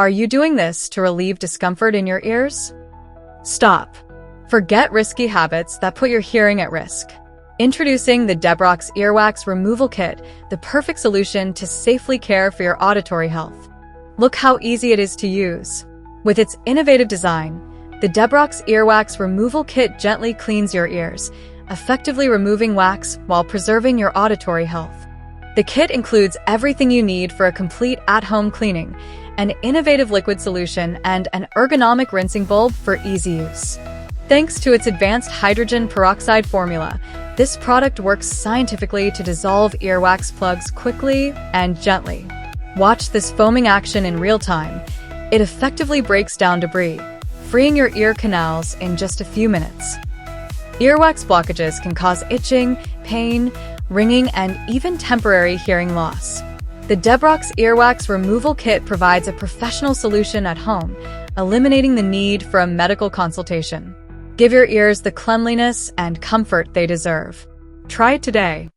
Are you doing this to relieve discomfort in your ears? Stop. Forget risky habits that put your hearing at risk. Introducing the Grixz Earwax Removal Kit, the perfect solution to safely care for your auditory health. Look how easy it is to use. With its innovative design, the Grixz Earwax Removal Kit gently cleans your ears, effectively removing wax while preserving your auditory health. The kit includes everything you need for a complete at-home cleaning, an innovative liquid solution, and an ergonomic rinsing bulb for easy use. Thanks to its advanced hydrogen peroxide formula, this product works scientifically to dissolve earwax plugs quickly and gently. Watch this foaming action in real time. It effectively breaks down debris, freeing your ear canals in just a few minutes. Earwax blockages can cause itching, pain, ringing, and even temporary hearing loss. The Grixz Earwax Removal Kit provides a professional solution at home, eliminating the need for a medical consultation. Give your ears the cleanliness and comfort they deserve. Try it today.